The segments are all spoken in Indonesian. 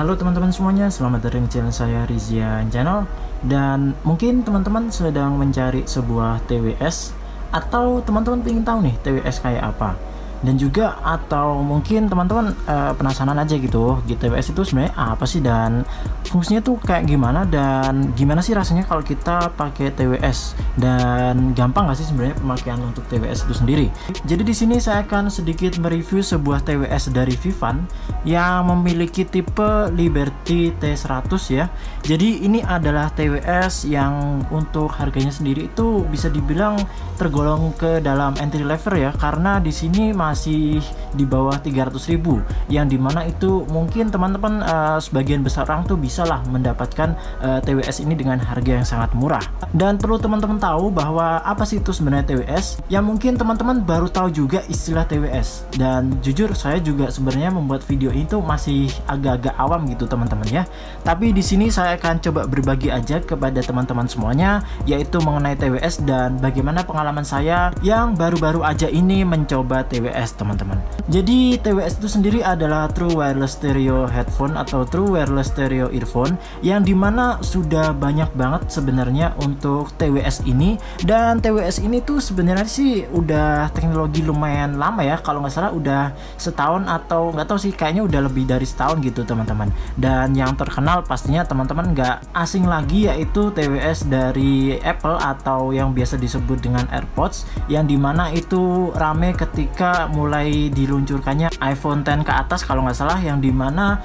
Halo teman-teman semuanya, selamat datang di channel saya Rizian Channel. Dan mungkin teman-teman sedang mencari sebuah TWS, atau teman-teman ingin tahu nih TWS kayak apa. Dan juga atau mungkin teman-teman penasaran aja gitu, TWS itu sebenarnya apa sih dan fungsinya tuh kayak gimana, dan gimana sih rasanya kalau kita pakai TWS, dan gampang nggak sih sebenarnya pemakaian untuk TWS itu sendiri. Jadi di sini saya akan sedikit mereview sebuah TWS dari Vivan yang memiliki tipe Liberty T100 ya. Jadi ini adalah TWS yang untuk harganya sendiri itu bisa dibilang tergolong ke dalam entry level ya, karena di sini masih di bawah 300.000, yang dimana itu mungkin teman-teman sebagian besar orang tuh bisalah mendapatkan TWS ini dengan harga yang sangat murah. Dan perlu teman-teman tahu bahwa apa sih itu sebenarnya TWS, yang mungkin teman-teman baru tahu juga istilah TWS. Dan jujur saya juga sebenarnya membuat video itu masih agak-agak awam gitu teman-teman ya. Tapi di sini saya akan coba berbagi aja kepada teman-teman semuanya, yaitu mengenai TWS dan bagaimana pengalaman saya yang baru-baru aja ini mencoba TWS teman-teman. Jadi TWS itu sendiri adalah True Wireless Stereo Headphone atau True Wireless Stereo Earphone, yang dimana sudah banyak banget sebenarnya untuk TWS ini. Dan TWS ini tuh sebenarnya sih udah teknologi lumayan lama ya, kalau nggak salah udah setahun atau nggak tahu sih, kayaknya udah lebih dari setahun gitu teman-teman. Dan yang terkenal pastinya teman-teman nggak asing lagi, yaitu TWS dari Apple atau yang biasa disebut dengan AirPods, yang dimana itu rame ketika mulai diluncurkannya iPhone X ke atas kalau nggak salah, yang dimana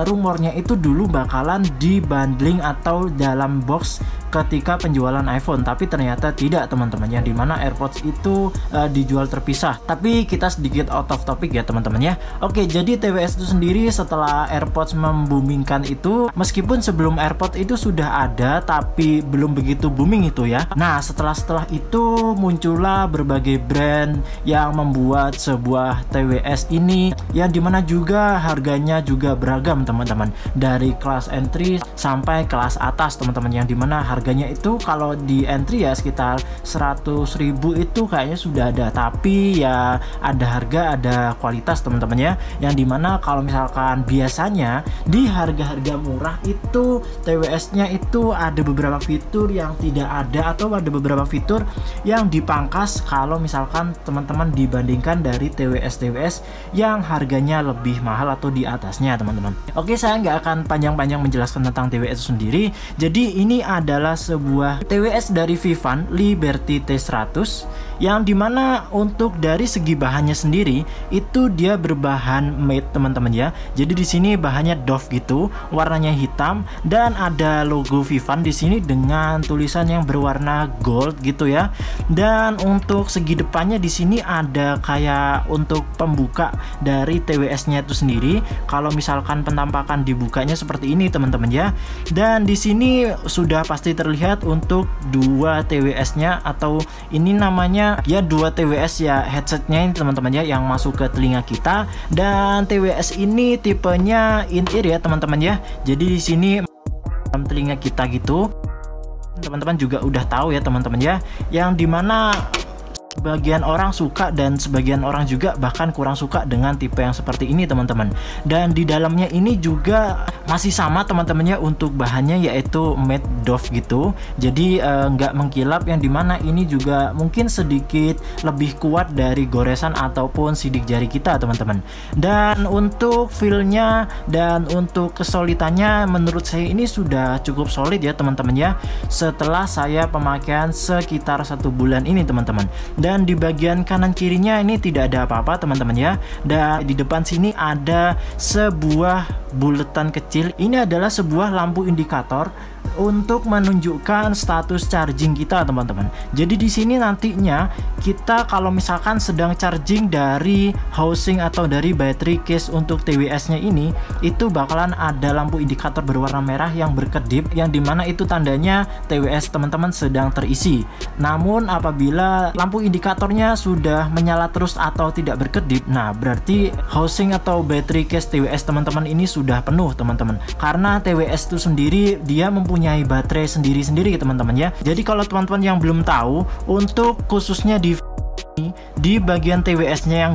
rumornya itu dulu bakalan dibundling atau dalam box ketika penjualan iPhone, tapi ternyata tidak teman-teman, yang dimana AirPods itu dijual terpisah. Tapi kita sedikit out of topic ya teman-teman ya. Oke, jadi TWS itu sendiri setelah AirPods memboomingkan itu, meskipun sebelum AirPods itu sudah ada tapi belum begitu booming itu ya. Nah setelah itu muncullah berbagai brand yang membuat sebuah TWS ini, yang dimana juga harganya juga beragam teman-teman, dari kelas entry sampai kelas atas teman-teman, yang dimana harganya itu kalau di entry ya sekitar 100.000 itu kayaknya sudah ada, tapi ya ada harga ada kualitas teman-teman ya, yang dimana kalau misalkan biasanya di harga-harga murah itu TWS nya itu ada beberapa fitur yang tidak ada, atau ada beberapa fitur yang dipangkas kalau misalkan teman-teman dibandingkan dari TWS yang harganya lebih mahal atau di atasnya teman-teman. Oke, saya nggak akan panjang-panjang menjelaskan tentang TWS itu sendiri. Jadi ini adalah sebuah TWS dari Vivan Liberty T100, yang dimana untuk dari segi bahannya sendiri itu dia berbahan matte teman-teman ya. Jadi di sini bahannya doff gitu, warnanya hitam, dan ada logo Vivan di sini dengan tulisan yang berwarna gold gitu ya. Dan untuk segi depannya di sini ada kayak untuk pembuka dari TWS-nya itu sendiri. Kalau misalkan penampakan dibukanya seperti ini teman-teman ya. Dan di sini sudah pasti terlihat untuk dua TWS-nya, atau ini namanya ya dua TWS ya, headsetnya ini teman-teman ya, yang masuk ke telinga kita. Dan TWS ini tipenya in-ear ya teman-teman ya. Jadi di sini telinga kita gitu. Teman-teman juga udah tahu ya teman-teman ya, yang dimana sebagian orang suka dan sebagian orang juga bahkan kurang suka dengan tipe yang seperti ini teman-teman. Dan di dalamnya ini juga masih sama teman-temannya untuk bahannya, yaitu matte doff gitu, jadi nggak mengkilap, yang dimana ini juga mungkin sedikit lebih kuat dari goresan ataupun sidik jari kita teman-teman. Dan untuk feel-nya dan untuk kesolidannya menurut saya ini sudah cukup solid ya teman-teman ya, setelah saya pemakaian sekitar 1 bulan ini teman-teman. Dan di bagian kanan kirinya ini tidak ada apa-apa teman-teman ya. Dan di depan sini ada sebuah buletan kecil. Ini adalah sebuah lampu indikator untuk menunjukkan status charging kita teman-teman. Jadi di sini nantinya kita kalau misalkan sedang charging dari housing atau dari battery case untuk TWS-nya ini, itu bakalan ada lampu indikator berwarna merah yang berkedip, yang dimana itu tandanya TWS teman-teman sedang terisi. Namun apabila lampu indikatornya sudah menyala terus atau tidak berkedip, nah berarti housing atau battery case TWS teman-teman ini sudah penuh teman-teman, karena TWS itu sendiri dia mempunyai baterai sendiri-sendiri teman-teman ya. Jadi kalau teman-teman yang belum tahu, untuk khususnya di bagian TWS-nya yang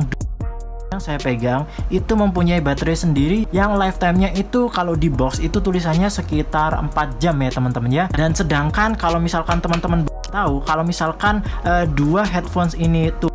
yang saya pegang itu mempunyai baterai sendiri yang lifetime-nya itu kalau di box itu tulisannya sekitar 4 jam ya teman-teman ya. Dan sedangkan kalau misalkan teman-teman tahu kalau misalkan dua headphones ini tuh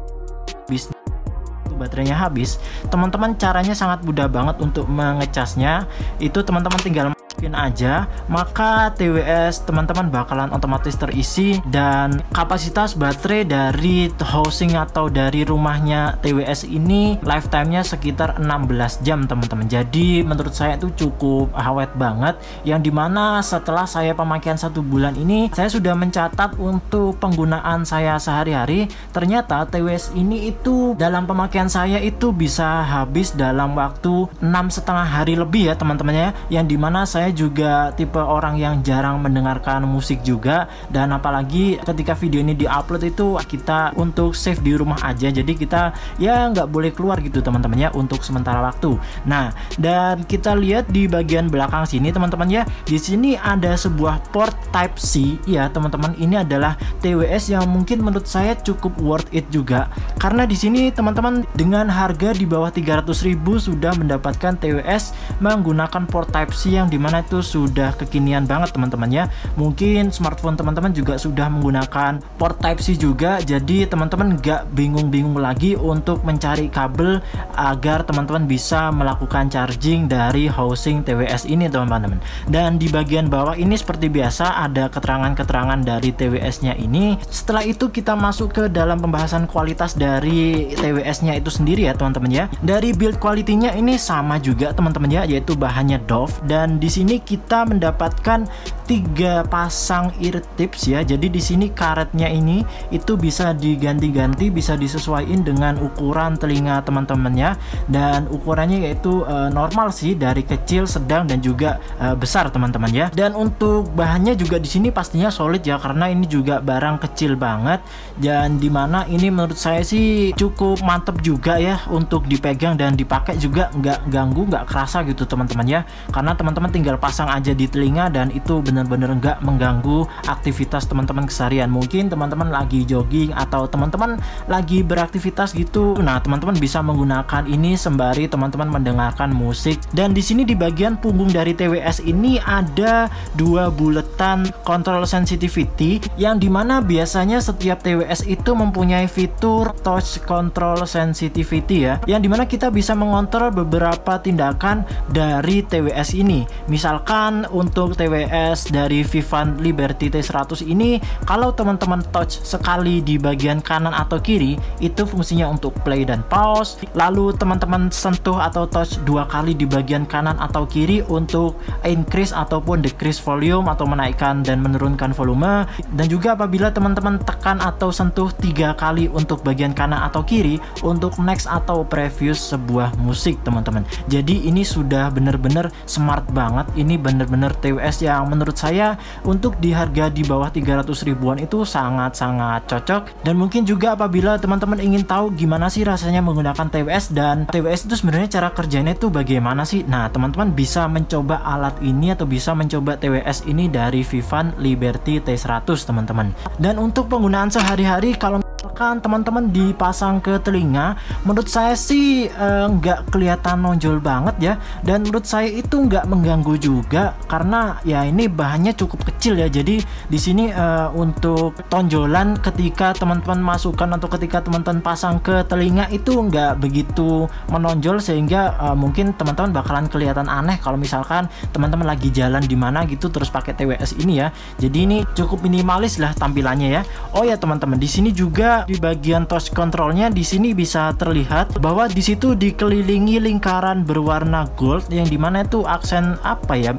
baterainya habis, teman-teman caranya sangat mudah banget untuk mengecasnya. Itu teman-teman tinggal masukin aja, maka TWS teman-teman bakalan otomatis terisi dan kapasitas baterai dari housing atau dari rumahnya TWS ini lifetime-nya sekitar 16 jam teman-teman. Jadi menurut saya itu cukup awet banget, yang dimana setelah saya pemakaian 1 bulan ini saya sudah mencatat untuk penggunaan saya sehari-hari. Ternyata TWS ini itu dalam pemakaian saya itu bisa habis dalam waktu 6,5 hari lebih ya teman-teman ya, yang dimana saya juga tipe orang yang jarang mendengarkan musik juga, dan apalagi ketika video ini diupload itu kita untuk save di rumah aja, jadi kita ya nggak boleh keluar gitu teman-teman ya untuk sementara waktu. Nah, dan kita lihat di bagian belakang sini teman-teman ya, di sini ada sebuah port Type C ya teman-teman. Ini adalah TWS yang mungkin menurut saya cukup worth it juga, karena di sini teman-teman dengan harga di bawah 300.000 sudah mendapatkan TWS menggunakan port Type C yang dimana itu sudah kekinian banget teman-teman ya. Mungkin smartphone teman-teman juga sudah menggunakan port Type C juga, jadi teman-teman nggak bingung-bingung lagi untuk mencari kabel agar teman-teman bisa melakukan charging dari housing TWS ini teman-teman. Dan di bagian bawah ini seperti biasa ada keterangan-keterangan dari TWS-nya ini. Setelah itu kita masuk ke dalam pembahasan kualitas dari TWS-nya itu sendiri ya teman-teman ya. Dari build quality-nya ini sama juga teman-teman ya, yaitu bahannya Dove, dan di sini kita mendapatkan 3 pasang ear tips ya. Jadi di sini karetnya ini itu bisa diganti-ganti, bisa disesuaikan dengan ukuran telinga teman-teman ya, dan ukurannya yaitu normal sih, dari kecil, sedang, dan juga besar teman-teman ya. Dan untuk bahannya juga di sini pastinya solid ya, karena ini juga barang kecil banget, dan dimana ini menurut saya sih cukup mantep juga ya untuk dipegang dan dipakai juga nggak ganggu, nggak kerasa gitu teman-teman ya, karena teman-teman tinggal pasang aja di telinga dan itu benar-benar nggak mengganggu aktivitas teman-teman keseharian. Mungkin teman-teman lagi jogging atau teman-teman lagi beraktivitas gitu, nah teman-teman bisa menggunakan ini sembari teman-teman mendengarkan musik. Dan di sini di bagian punggung dari TWS ini ada 2 buletan control sensitivity, yang dimana biasanya setiap TWS itu mempunyai fitur touch control sensitivity ya, yang dimana kita bisa mengontrol beberapa tindakan dari TWS ini. Misalkan untuk TWS dari Vivant Liberty T100 ini, kalau teman-teman touch sekali di bagian kanan atau kiri itu fungsinya untuk play dan pause, lalu teman-teman sentuh atau touch 2 kali di bagian kanan atau kiri untuk increase ataupun decrease volume atau menaikkan dan menurunkan volume, dan juga apabila teman-teman tekan atau sentuh 3 kali untuk bagian kanan atau kiri untuk next atau previous sebuah musik teman-teman. Jadi ini sudah bener-bener smart banget, ini bener-bener TWS yang menurut saya untuk di harga di bawah 300 ribuan itu sangat-sangat cocok. Dan mungkin juga apabila teman-teman ingin tahu gimana sih rasanya menggunakan TWS dan TWS itu sebenarnya cara kerjanya itu bagaimana sih, nah teman-teman bisa mencoba alat ini atau bisa mencoba TWS ini dari Vivant Liberty T100 teman-teman. Dan untuk penggunaan sehari-hari, kalau misalkan teman-teman dipasang ke telinga, menurut saya sih nggak kelihatan nonjol banget ya, dan menurut saya itu nggak mengganggu juga karena ya ini bahannya cukup kecil ya. Jadi di sini untuk tonjolan ketika teman-teman masukkan atau ketika teman-teman pasang ke telinga itu nggak begitu menonjol, sehingga mungkin teman-teman bakalan kelihatan aneh kalau misalkan teman-teman lagi jalan di mana gitu terus pakai TWS ini ya. Jadi ini cukup minimalis lah tampilannya ya. Oh ya teman-teman, di sini juga di bagian touch controlnya di sini bisa terlihat bahwa di situ dikelilingi lingkaran berwarna gold, yang dimana itu aksen apa ya,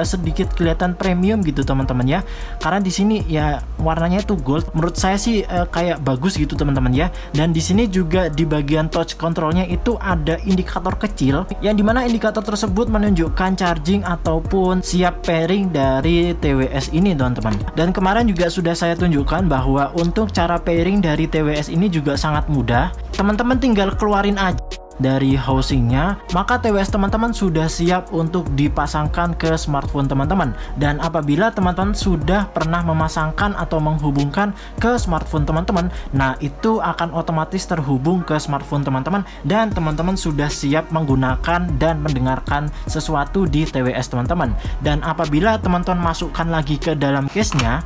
sedikit kelihatan premium gitu teman-teman ya, karena di sini ya warnanya itu gold. Menurut saya sih kayak bagus gitu teman-teman ya. Dan di sini juga di bagian touch controlnya itu ada indikator kecil, yang dimana indikator tersebut menunjukkan charging ataupun siap pairing dari TWS ini teman-teman. Dan kemarin juga sudah saya tunjukkan bahwa untuk cara pairing dari TWS ini juga sangat mudah. Teman-teman tinggal keluarin aja dari housingnya, maka TWS teman-teman sudah siap untuk dipasangkan ke smartphone teman-teman. Dan apabila teman-teman sudah pernah memasangkan atau menghubungkan ke smartphone teman-teman, nah itu akan otomatis terhubung ke smartphone teman-teman dan teman-teman sudah siap menggunakan dan mendengarkan sesuatu di TWS teman-teman. Dan apabila teman-teman masukkan lagi ke dalam case-nya,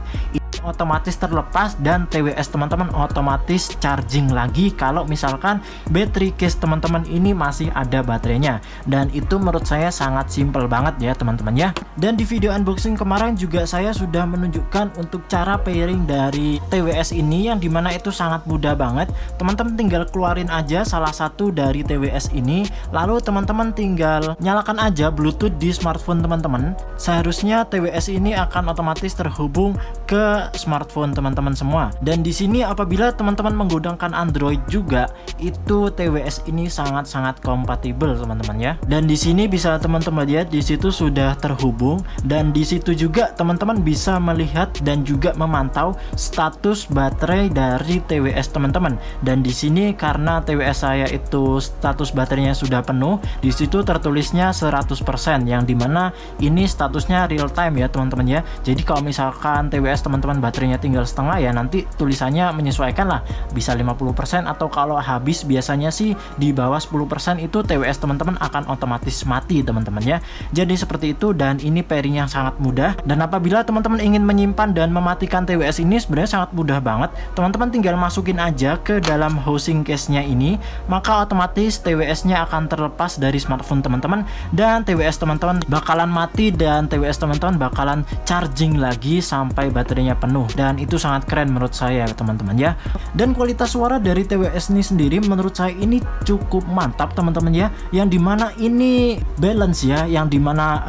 otomatis terlepas dan TWS teman-teman otomatis charging lagi kalau misalkan battery case teman-teman ini masih ada baterainya. Dan itu menurut saya sangat simple banget ya teman-teman ya. Dan di video unboxing kemarin juga saya sudah menunjukkan untuk cara pairing dari TWS ini, yang dimana itu sangat mudah banget. Teman-teman tinggal keluarin aja salah satu dari TWS ini, lalu teman-teman tinggal nyalakan aja Bluetooth di smartphone teman-teman. Seharusnya TWS ini akan otomatis terhubung ke smartphone teman-teman semua. Dan di sini apabila teman-teman menggunakan Android juga, itu TWS ini sangat-sangat kompatibel teman-teman ya. Dan di sini bisa teman-teman lihat di situ sudah terhubung, dan di situ juga teman-teman bisa melihat dan juga memantau status baterai dari TWS teman-teman. Dan di sini karena TWS saya itu status baterainya sudah penuh, di situ tertulisnya 100%, yang dimana ini statusnya real time ya teman-teman ya. Jadi kalau misalkan TWS teman-teman baterainya tinggal setengah, ya nanti tulisannya menyesuaikan lah, bisa 50%, atau kalau habis biasanya sih di bawah 10% itu TWS teman-teman akan otomatis mati teman-teman ya. Jadi seperti itu, dan ini pairing yang sangat mudah. Dan apabila teman-teman ingin menyimpan dan mematikan TWS ini sebenarnya sangat mudah banget. Teman-teman tinggal masukin aja ke dalam housing case-nya ini, maka otomatis TWS-nya akan terlepas dari smartphone teman-teman dan TWS teman-teman bakalan mati, dan TWS teman-teman bakalan charging lagi sampai baterainya penuh. Dan itu sangat keren menurut saya teman-teman ya. Dan kualitas suara dari TWS ini sendiri menurut saya ini cukup mantap teman-teman ya, yang dimana ini balance ya, yang dimana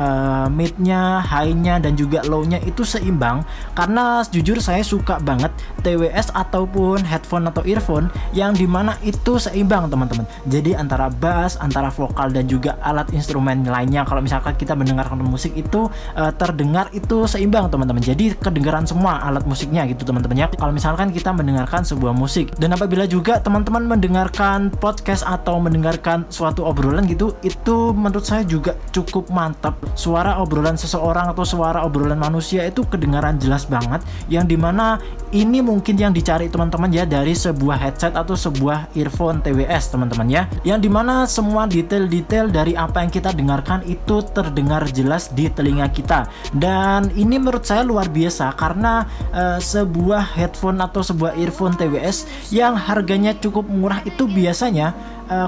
mid-nya, high-nya dan juga low-nya itu seimbang. Karena jujur saya suka banget TWS ataupun headphone atau earphone yang dimana itu seimbang teman-teman. Jadi antara bass, antara vokal dan juga alat instrumen lainnya, kalau misalkan kita mendengarkan musik itu terdengar itu seimbang teman-teman. Jadi kedengaran semua alat musiknya gitu teman-teman ya, kalau misalkan kita mendengarkan sebuah musik. Dan apabila juga teman-teman mendengarkan podcast atau mendengarkan suatu obrolan gitu, itu menurut saya juga cukup mantap. Suara obrolan seseorang atau suara obrolan manusia itu kedengaran jelas banget, yang dimana ini mungkin yang dicari teman-teman ya dari sebuah headset atau sebuah earphone TWS teman-teman ya, yang dimana semua detail-detail dari apa yang kita dengarkan itu terdengar jelas di telinga kita. Dan ini menurut saya luar biasa, karena sebuah headphone atau sebuah earphone TWS yang harganya cukup murah itu biasanya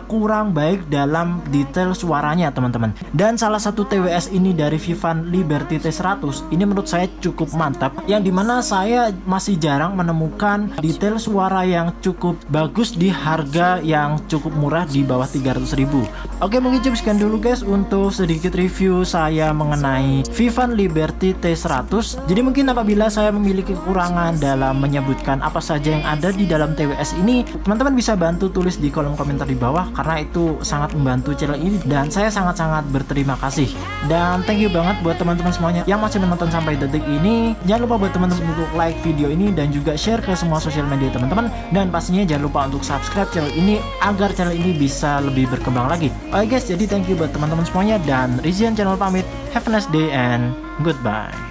kurang baik dalam detail suaranya teman-teman. Dan salah satu TWS ini dari Vivan Liberty T100 ini menurut saya cukup mantap, yang dimana saya masih jarang menemukan detail suara yang cukup bagus di harga yang cukup murah di bawah 300.000. Oke, mungkin cukup sekian dulu guys untuk sedikit review saya mengenai Vivan Liberty T100. Jadi mungkin apabila saya memiliki kekurangan dalam menyebutkan apa saja yang ada di dalam TWS ini, teman-teman bisa bantu tulis di kolom komentar di bawah, karena itu sangat membantu channel ini dan saya sangat-sangat berterima kasih. Dan thank you banget buat teman-teman semuanya yang masih menonton sampai detik ini. Jangan lupa buat teman-teman untuk like video ini dan juga share ke semua sosial media teman-teman, dan pastinya jangan lupa untuk subscribe channel ini agar channel ini bisa lebih berkembang lagi. Oke guys, jadi thank you buat teman-teman semuanya, dan Rizian Channel pamit. Have a nice day and goodbye.